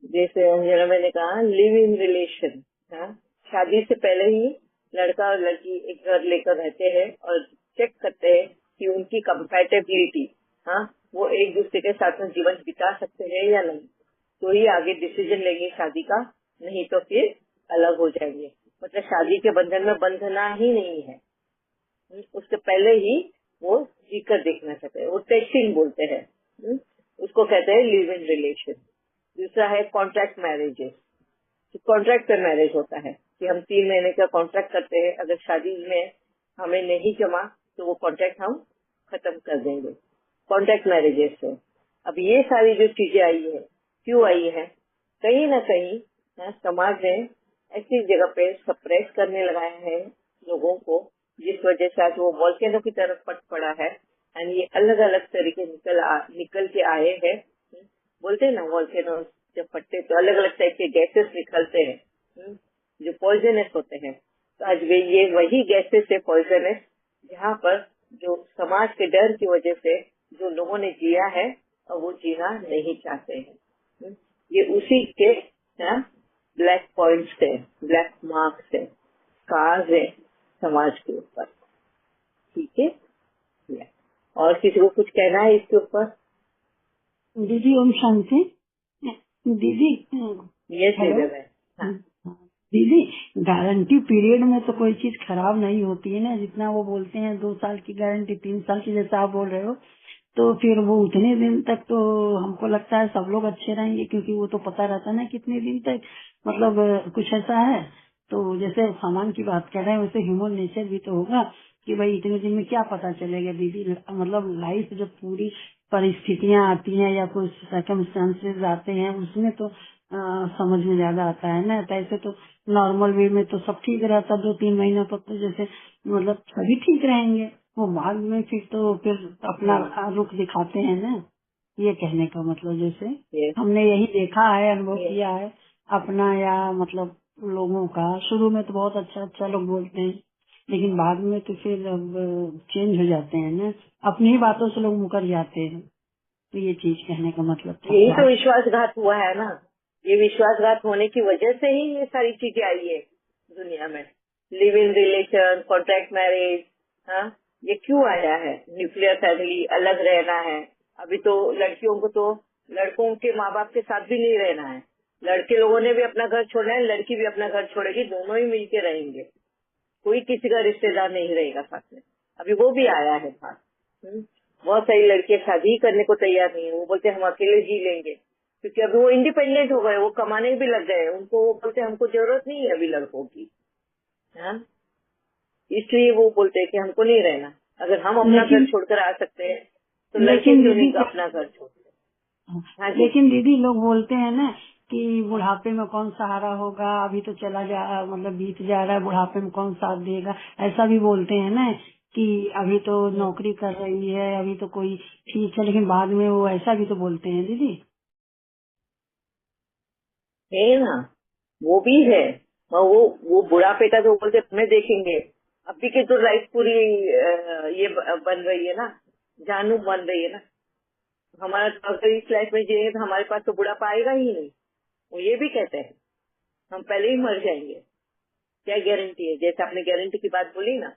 जैसे अंजना मैंने कहा लिव इन रिलेशन, हाँ, शादी से पहले ही लड़का और लड़की एक घर लेकर रहते हैं और चेक करते हैं कि उनकी कंपैटिबिलिटी, हाँ, वो एक दूसरे के साथ में जीवन बिता सकते हैं या नहीं, तो ही आगे डिसीजन लेंगे शादी का, नहीं तो फिर अलग हो जाएंगे। मतलब शादी के बंधन में बंधना ही नहीं है, उसके पहले ही वो जीकर देखना चाहते हैं, वो टेस्टिंग बोलते हैं। उसको कहते हैं लिव इन रिलेशन। दूसरा है कॉन्ट्रैक्ट मैरिजेस। कॉन्ट्रैक्ट पर मैरिज होता है कि हम 3 महीने का कॉन्ट्रैक्ट करते हैं, अगर शादी में हमें नहीं जमा तो वो कॉन्ट्रैक्ट हम खत्म कर देंगे, कॉन्ट्रैक्ट मैरिजेस है। अब ये सारी जो चीजें आई है, क्यों आई है? कहीं ना कहीं समाज ने ऐसी जगह पे सप्रेस करने लगाया है लोगों को, जिस वजह से आज वो वॉल्केनो की तरफ पट पड़ा है। एंड ये अलग अलग तरीके निकल के आए हैं। बोलते हैं ना, वॉल्केनो जब फटते तो अलग अलग टाइप के गैसेस निकलते हैं, जो पॉइजनस होते हैं। तो आज ये वही गैसेस है पॉइजनस, जहाँ पर जो समाज के डर की वजह से जो लोगों ने जिया है और वो जीना नहीं चाहते हैं। ये उसी के ब्लैक पॉइंट्स है, ब्लैक मार्क्स है, स्कार्स है समाज के ऊपर। ठीक है, और किसी को कुछ कहना है इसके ऊपर? दीदी ओम शांति। दीदी यस हेलो। हाँ। दीदी गारंटी पीरियड में तो कोई चीज खराब नहीं होती है ना, जितना वो बोलते हैं 2 साल की गारंटी, 3 साल की, जैसा आप बोल रहे हो, तो फिर वो उतने दिन तक तो हमको लगता है सब लोग अच्छे रहेंगे, क्योंकि वो तो पता रहता है ना कितने दिन तक, मतलब कुछ ऐसा है। तो जैसे सामान की बात कर रहे हैं, वैसे ह्यूमन नेचर भी तो होगा कि भाई इतने दिन में क्या पता चलेगा दीदी। मतलब लाइफ जब पूरी परिस्थितियां आती हैं या कुछ सर्कमस्टांसेस आते हैं, उसमें तो समझ में ज्यादा आता है ना। तो ऐसे तो नॉर्मल वे में तो सब ठीक रहता, 2-3 महीना तक तो जैसे मतलब सभी ठीक रहेंगे। वो बाद में फिर अपना रुख दिखाते हैं ना। ये कहने का मतलब जैसे यस हमने यही देखा है, अनुभव यस किया है अपना, या मतलब लोगों का। शुरू में तो बहुत अच्छा अच्छा लोग बोलते हैं, लेकिन बाद में तो फिर अब चेंज हो जाते हैं ना, अपनी ही बातों से लोग मुकर जाते हैं। तो ये चीज कहने का मतलब यही तो था। विश्वासघात हुआ है ना। ये विश्वासघात होने की वजह से ही ये सारी चीजें आई है दुनिया में। Live in relation, contract marriage, हाँ, ये क्यों आया है? न्यूक्लियर फैमिली, अलग रहना है। अभी तो लड़कियों को तो लड़कों के माँ बाप के साथ भी नहीं रहना है, लड़के लोगों ने भी अपना घर छोड़ना है, लड़की भी अपना घर छोड़ेगी, दोनों ही मिलके रहेंगे, कोई किसी का रिश्तेदार नहीं रहेगा साथ में। अभी वो भी आया है बात। बहुत सारी लड़कियां शादी करने को तैयार नहीं है, वो बोलते हम अकेले जी लेंगे, क्योंकि अभी वो इंडिपेंडेंट हो गए, वो कमाने भी लग गए, उनको वो बोलते हमको जरूरत नहीं है अभी लड़कों की, हाँ, इसलिए वो बोलते हैं कि हमको नहीं रहना। अगर हम अपना घर लेकिन छोड़कर आ सकते हैं तो लड़के लेकिन क्यों दीदी नहीं अपना घर छोड़ते? हाँ जी। लेकिन दीदी लोग बोलते हैं ना कि बुढ़ापे में कौन सहारा होगा, अभी तो चला जा मतलब बीत जा रहा है, बुढ़ापे में कौन साथ देगा, ऐसा भी बोलते हैं ना कि अभी तो नौकरी कर रही है, अभी तो कोई ठीक है, लेकिन बाद में वो ऐसा भी तो बोलते हैं दीदी। है ना, वो भी है। और वो बुढ़ापे का तो बोलते अपने देखेंगे। अभी की तो लाइफ पूरी ये बन रही है ना, जानू बन रही है ना। हमारा तो अगर इस लाइफ में जिएंगे तो हमारे पास तो बुढ़ापा आएगा ही नहीं। वो ये भी कहते हैं हम पहले ही मर जाएंगे, क्या गारंटी है? जैसे आपने गारंटी की बात बोली ना,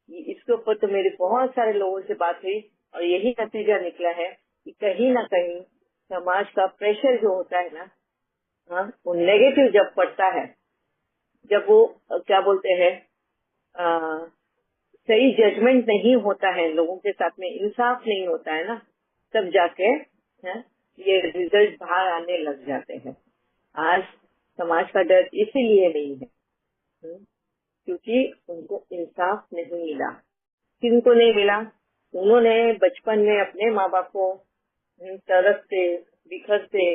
इसके ऊपर तो मेरी बहुत सारे लोगों से बात हुई और यही नतीजा निकला है कि कहीं ना कहीं समाज का प्रेशर जो होता है ना, हाँ, वो नेगेटिव जब पड़ता है, जब वो क्या बोलते हैं, अ, सही जजमेंट नहीं होता है, लोगों के साथ में इंसाफ नहीं होता है ना, तब जाके ये रिजल्ट बाहर आने लग जाते हैं। आज समाज का डर इसीलिए नहीं है, क्योंकि उनको इंसाफ नहीं मिला। किनको नहीं मिला? उन्होंने बचपन में अपने माँ बाप को तरसते बिखरते,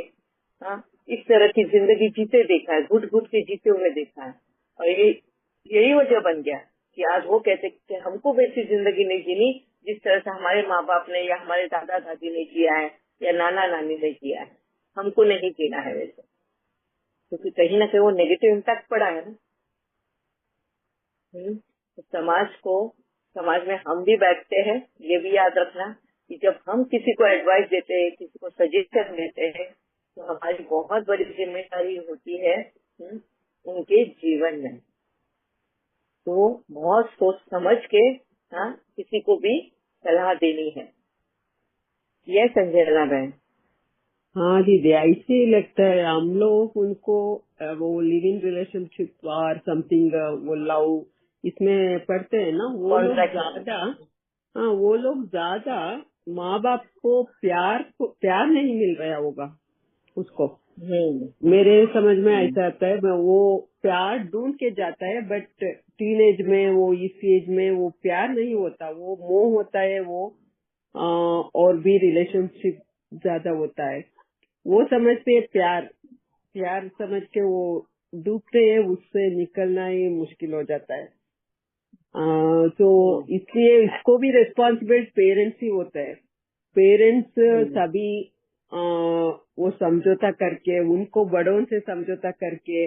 हाँ, इस तरह की जिंदगी जीते देखा है, घुट घुट के जीते हुए देखा है। और यही वजह बन गया कि आज वो कहते कि हमको वैसी जिंदगी नहीं जीनी जिस तरह से हमारे माँ बाप ने या हमारे दादा दादी ने किया है या नाना नानी ने किया है, हमको नहीं जीना है वैसे। क्योंकि कहीं ना कहीं वो नेगेटिव इम्पैक्ट पड़ा है ना। तो समाज में हम भी बैठते हैं, ये भी याद रखना कि जब हम किसी को एडवाइस देते हैं, किसी को सजेशन देते हैं, तो हमारी बहुत बड़ी जिम्मेदारी होती है उनके जीवन में। तो बहुत सोच समझ के किसी को भी सलाह देनी है। यह संजना बहन। हाँ दीदी, ऐसे ही लगता है हम लोग उनको वो लिव इन रिलेशनशिप और समथिंग वो लव इसमें पढ़ते हैं ना, वो लोग ज्यादा, हाँ वो लोग ज्यादा माँ बाप को प्यार नहीं मिल रहा होगा उसको। मेरे समझ में ऐसा आता है, वो प्यार ढूंढ के जाता है, बट टीनेज में वो इस एज में वो प्यार नहीं होता, वो मोह होता है, वो और भी रिलेशनशिप ज्यादा होता है। वो समझते हैं प्यार समझ के वो डूबते हैं, उससे निकलना ही मुश्किल हो जाता है। तो इसलिए इसको भी रिस्पॉन्सिबिलिटी पेरेंट्स ही होता है। पेरेंट्स सभी वो समझौता करके, उनको बड़ों से समझौता करके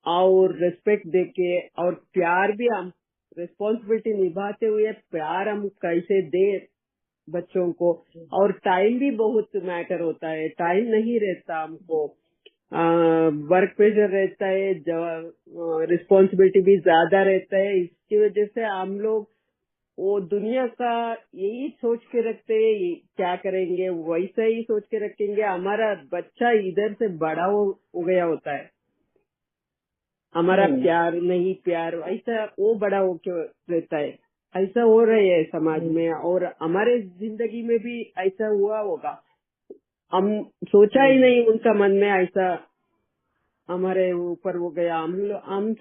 और रिस्पेक्ट देके और प्यार भी हम रिस्पॉन्सिबिलिटी निभाते हुए प्यार हम कैसे दे बच्चों को। और टाइम भी बहुत मैटर होता है, टाइम नहीं रहता हमको, वर्क प्रेशर रहता है, रिस्पॉन्सिबिलिटी भी ज्यादा रहता है। इसकी वजह से हम लोग वो दुनिया का यही सोच के रखते हैं, क्या करेंगे वैसा ही सोच के रखेंगे। हमारा बच्चा इधर से बड़ा हो गया होता है, हमारा प्यार नहीं प्यार ऐसा वो बड़ा होके रहता है। ऐसा हो रही है समाज में, और हमारे जिंदगी में भी ऐसा हुआ होगा। हम सोचा ही नहीं उनका मन में ऐसा हमारे ऊपर हो गया। हम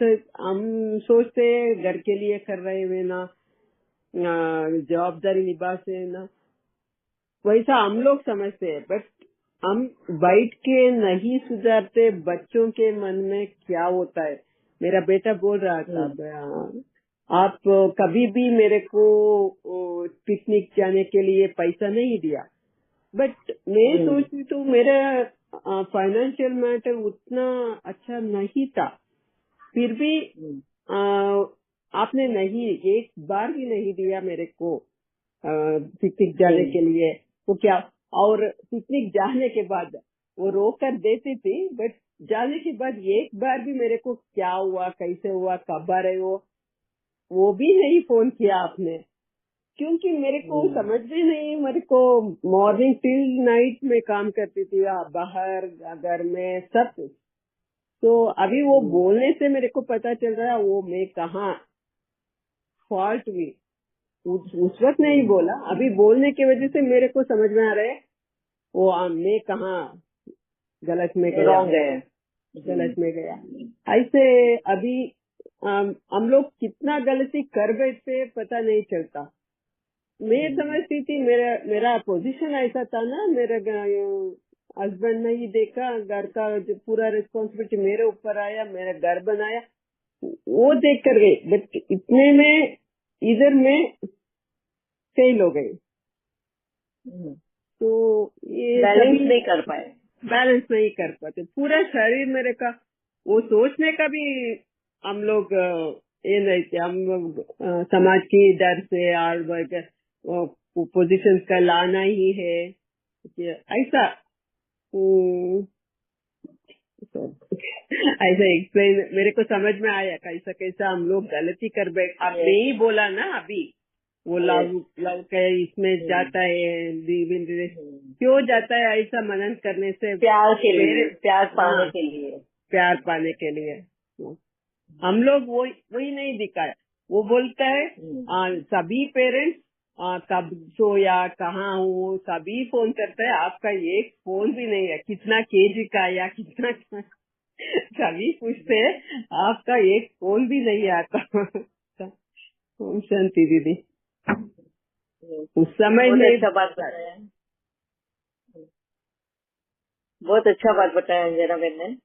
सोचते घर के लिए कर रहे हैं ना, जवाबदारी निभाते ना, वैसा हम लोग समझते हैं, बट हम बैठ के नहीं सुधारते बच्चों के मन में क्या होता है। मेरा बेटा बोल रहा था, आप कभी भी मेरे को पिकनिक जाने के लिए पैसा नहीं दिया, बट मैं सोचती तो मेरा फाइनेंशियल मैटर उतना अच्छा नहीं था, फिर भी आपने नहीं एक बार भी नहीं दिया मेरे को पिकनिक जाने के लिए। वो क्या, और पिकनिक जाने के बाद वो रोक कर देती थी, बट जाने के बाद एक बार भी मेरे को क्या हुआ, कैसे हुआ, कब आ रहे हो, वो भी नहीं फोन किया आपने। क्योंकि मेरे को समझ भी नहीं, मेरे को मॉर्निंग टिल नाइट में काम करती थी बाहर घर में सब कुछ। तो अभी वो बोलने से मेरे को पता चल रहा है वो मैं कहाँ फॉल्ट हुई। उस वक्त नहीं बोला, अभी बोलने की वजह से मेरे को समझ में आ रहा है वो मैं कहाँ गलत में गया। ऐसे अभी हम लोग कितना गलती कर बैठते पता नहीं चलता। मैं समझती थी मेरा पोजीशन ऐसा था ना, मेरा हस्बैंड नहीं देखा, घर का जो पूरा रिस्पॉन्सिबिलिटी मेरे ऊपर आया, मेरा घर बनाया, वो देख कर गई, बट इतने में इधर में फेल हो गई। तो ये बैलेंस नहीं कर पाते पूरा शरीर मेरे का। वो सोचने का भी हम लोग ये नहीं थे, हम लोग समाज की डर से और पोजीशन का लाना ही है ऐसा ऐसा एक्सप्लेन मेरे को समझ में आया कैसा कैसा हम लोग गलती कर बैठ। आप नहीं बोला ना अभी वो लव के इसमें जाता है, क्यों जाता है ऐसा मनन करने से, प्यार पाने के लिए हम लोग वही नहीं दिखाया। वो बोलता है सभी पेरेंट्स कब सोया कहाँ हो सभी फोन करता है, आपका एक फोन भी नहीं है, कितना केजी का या कितना सभी पूछते हैं, आपका एक फोन भी नहीं आता। शांति दीदी उस समय बहुत अच्छा बात बताया अंजना बहन ने।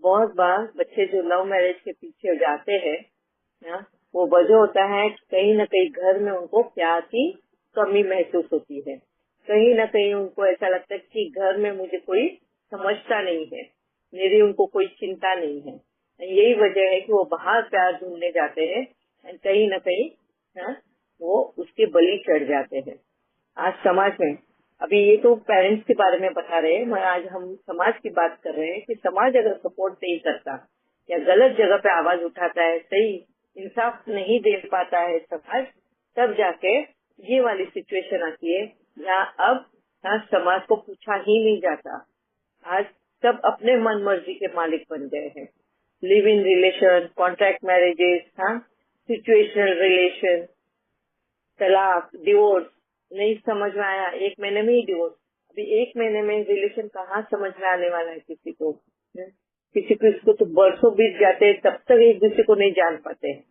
बहुत बार बच्चे जो लव मैरिज के पीछे जाते हैं वो वजह होता है कहीं न कहीं घर में उनको प्यार की कमी महसूस होती है, कहीं न कहीं उनको ऐसा लगता है कि घर में मुझे कोई समझता नहीं है, मेरी उनको कोई चिंता नहीं है। यही वजह है कि वो बाहर प्यार ढूंढने जाते हैं, कहीं न कहीं वो उसके बलि चढ़ जाते हैं। आज समाज में अभी ये तो पेरेंट्स के बारे में बता रहे हैं, मगर आज हम समाज की बात कर रहे हैं कि समाज अगर सपोर्ट नहीं करता या गलत जगह पे आवाज उठाता है, सही इंसाफ नहीं दे पाता है समाज, तब जाके ये वाली सिचुएशन आती है जहाँ अब समाज को पूछा ही नहीं जाता। आज सब अपने मन मर्जी के मालिक बन गए हैं। Live in relation, contract marriages, situational relation, तलाक, डिवोर्स, नहीं समझ में आया 1 महीने में ही डिवोर्स। अभी 1 महीने में रिलेशन कहाँ समझ में आने वाला है किसी को? किसी को इसको तो बरसों बीत जाते हैं, तब तक एक दूसरे को नहीं जान पाते हैं,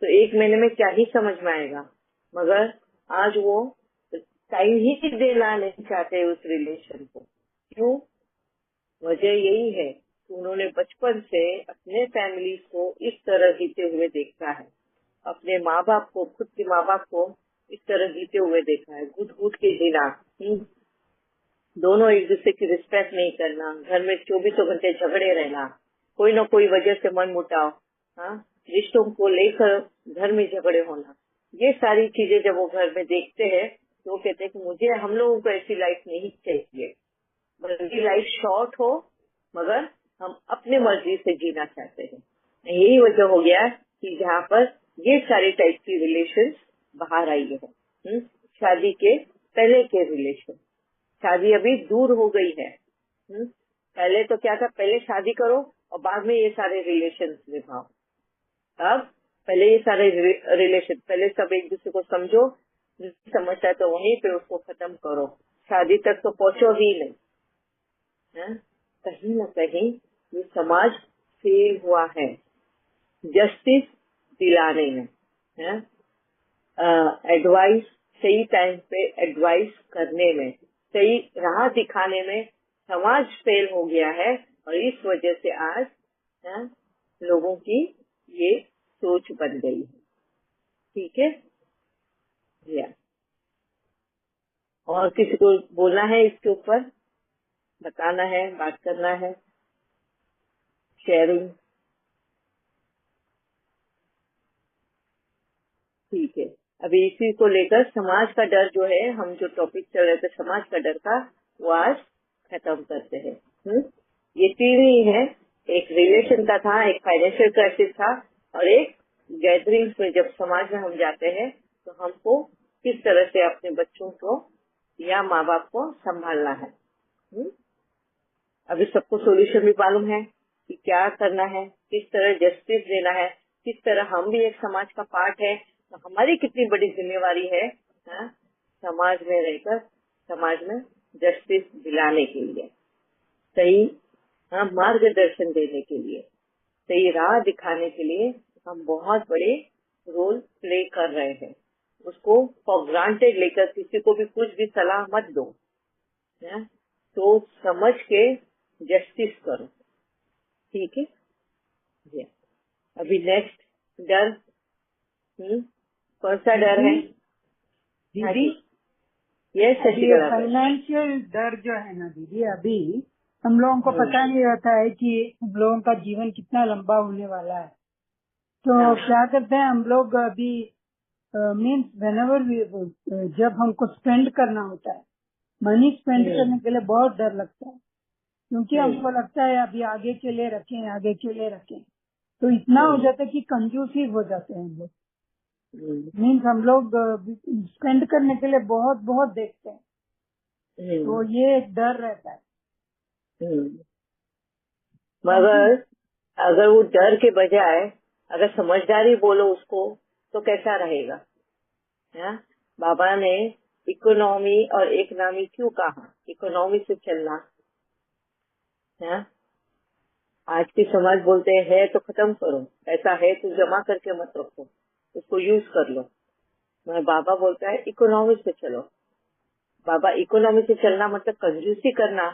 तो 1 महीने में क्या ही समझ में आएगा। मगर आज वो टाइम ही देना नहीं चाहते उस रिलेशन को। क्यों? वजह यही है कि उन्होंने बचपन से अपने फैमिली को इस तरह जीते हुए देखा है, अपने माँ बाप को, खुद के माँ बाप को इस तरह जीते हुए देखा है, घुट घुट के जीना, दोनों एक दूसरे की रिस्पेक्ट नहीं करना, घर में 24 घंटे झगड़े रहना, कोई न कोई वजह से मन मुटाव, रिश्तों को लेकर घर में झगड़े होना, ये सारी चीजें जब वो घर में देखते हैं तो वो कहते हैं कि मुझे, हम लोगों को ऐसी लाइफ नहीं चाहिए, बल्कि लाइफ शॉर्ट हो मगर हम अपने मर्जी से जीना चाहते हैं। यही वजह हो गया कि जहाँ पर ये सारी टाइप की रिलेशन बाहर आई है। शादी के पहले के रिलेशन, शादी अभी दूर हो गई है। पहले तो क्या था, पहले शादी करो और बाद में ये सारे रिलेशन निभाओ। अब पहले ये सारे रिलेशन, पहले सब एक दूसरे को समझो, समझता है तो वहीं पे उसको खत्म करो, शादी तक तो पहुंचो ही नहीं। कहीं न कहीं ये समाज फेल हुआ है जस्टिस दिलाने में, एडवाइस सही टाइम पे एडवाइस करने में, सही राह दिखाने में समाज फेल हो गया है। और इस वजह से आज लोगों की ये सोच बन गई है। ठीक है भैया, और किसी को बोलना है इसके ऊपर, बताना है, बात करना है, शेयरिंग? ठीक है, अभी इसी को लेकर समाज का डर जो है, हम जो टॉपिक चल रहे थे समाज का डर का, वो आज खत्म करते हैं। ये 3 ही है, एक रिलेशन का था, एक फाइनेंशियल क्राइसिस था, और एक गैदरिंग्स में जब समाज में हम जाते हैं तो हमको किस तरह से अपने बच्चों को या माँ बाप को संभालना है। अभी सबको सोल्यूशन भी मालूम है कि क्या करना है, किस तरह जस्टिस देना है, किस तरह हम भी एक समाज का पार्ट है, तो हमारी कितनी बड़ी जिम्मेवारी है समाज में रहकर समाज में जस्टिस दिलाने के लिए, सही मार्गदर्शन देने के लिए, सही राह दिखाने के लिए हम बहुत बड़े रोल प्ले कर रहे हैं। उसको फॉर ग्रांटेड लेकर किसी को भी कुछ भी सलाह मत दो, तो समझ के जस्टिस करो। ठीक है, अभी नेक्स्ट डर, कौन सा डर है दीदी? ये फाइनेंशियल डर जो है ना दीदी, अभी हम लोगों को पता नहीं रहता है कि हम लोगों का जीवन कितना लंबा होने वाला है। तो क्या करते हैं हम लोग अभी, मीन्स व्हेनेवर जब हमको स्पेंड करना होता है, मनी स्पेंड करने के लिए बहुत डर लगता है, क्योंकि हमको लगता है अभी आगे के लिए रखें, आगे के लिए रखें, तो इतना हो जाता है कि कंजूसी हो जाते हैं हम लोग। मीन्स हम लोग स्पेंड करने के लिए बहुत बहुत देखते हैं, तो ये एक डर रहता है। मगर अगर वो डर के बजाय अगर समझदारी बोलो उसको, तो कैसा रहेगा? बाबा ने इकोनॉमी और इकोनॉमी क्यों कहा? इकोनॉमी से चलना। आज की समाज बोलते हैं तो खत्म करो, पैसा है तो जमा करके मत रखो, उसको यूज कर लो। मैं बाबा बोलता है इकोनॉमी से चलो। बाबा इकोनॉमी से चलना मतलब कंजूसी करना,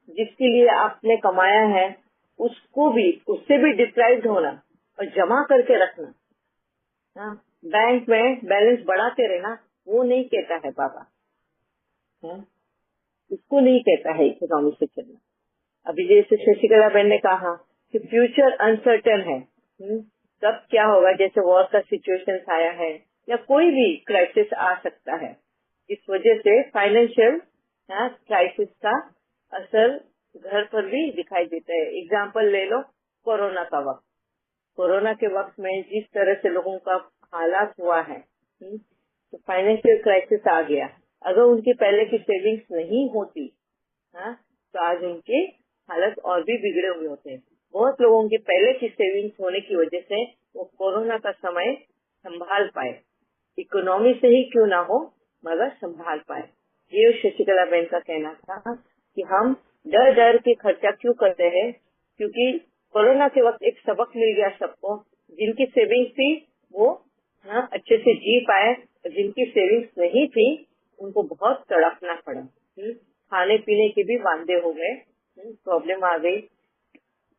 जिसके लिए आपने कमाया है उसको भी, उससे भी डिप्राइव्ड होना और जमा करके रखना, बैंक में बैलेंस बढ़ाते रहना, वो नहीं कहता है बाबा, उसको नहीं कहता है इकोनॉमी से चलना। अभी जैसे शशिकला बहन ने कहा कि फ्यूचर अनसर्टेन है, कब क्या होगा, जैसे वॉर का सिचुएशन आया है या कोई भी क्राइसिस आ सकता है, इस वजह से फाइनेंशियल क्राइसिस का असर घर पर भी दिखाई देता है। एग्जाम्पल ले लो कोरोना का वक्त। कोरोना के वक्त में जिस तरह से लोगों का हालात हुआ है, तो फाइनेंशियल क्राइसिस आ गया। अगर उनकी पहले की सेविंग्स नहीं होती तो आज उनकी हालत और भी बिगड़े हुए होते हैं। बहुत लोगों की पहले की सेविंग्स होने की वजह से वो कोरोना का समय संभाल पाए। इकोनॉमी से ही क्यों ना हो मगर संभाल पाए। ये शशिकला बहन का कहना था कि हम डर डर के खर्चा क्यों करते हैं, क्योंकि कोरोना के वक्त एक सबक मिल गया सबको। जिनकी सेविंग्स थी वो अच्छे से जी पाए, जिनकी सेविंग्स नहीं थी उनको बहुत तड़पना पड़ा। खाने पीने के भी वांदे हो गए, प्रॉब्लम आ गई।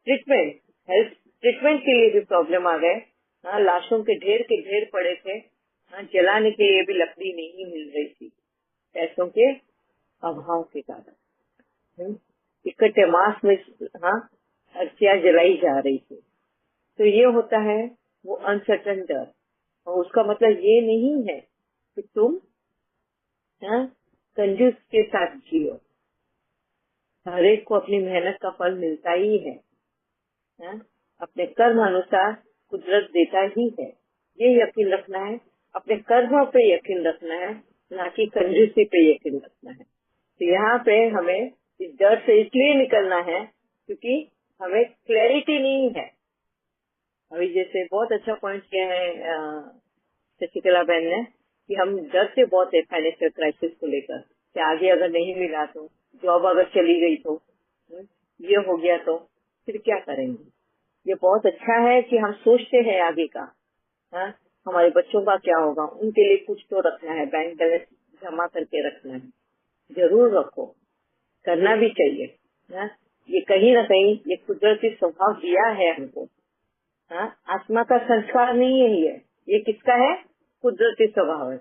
हेल्थ ट्रीटमेंट के लिए भी प्रॉब्लम आ गए। लाशों के ढेर पड़े थे। जलाने के लिए भी लकड़ी नहीं मिल रही थी पैसों के अभाव के कारण। इकट्ठे मास में अर्चियां जलाई जा रही थी। तो ये होता है वो अनसर्टन डर। और उसका मतलब ये नहीं है कि तुम कंजूस के साथ जियो। हर एक को अपनी मेहनत का फल मिलता ही है। अपने कर्म अनुसार कुदरत देता ही है। ये यकीन रखना है, अपने कर्मों पे यकीन रखना है, ना कि कंजूसी पे यकीन रखना है। तो यहाँ पे हमें इस डर से इसलिए निकलना है क्योंकि हमें क्लैरिटी नहीं है। अभी जैसे बहुत अच्छा पॉइंट किया है शशिकला बहन ने कि हम डरते बहुत है फाइनेंशियल क्राइसिस को लेकर कि आगे अगर नहीं मिला तो, जॉब अगर चली गई तो, ये हो गया तो फिर क्या करेंगे। ये बहुत अच्छा है कि हम सोचते हैं आगे का। हमारे बच्चों का क्या होगा, उनके लिए कुछ तो रखना है, बैंक बैलेंस जमा करके रखना है। जरूर रखो, करना भी चाहिए। ये कहीं ना कहीं ये कुदरती स्वभाव दिया है हमको। आत्मा का संस्कार नहीं है ये किसका है? कुदरती स्वभाव है।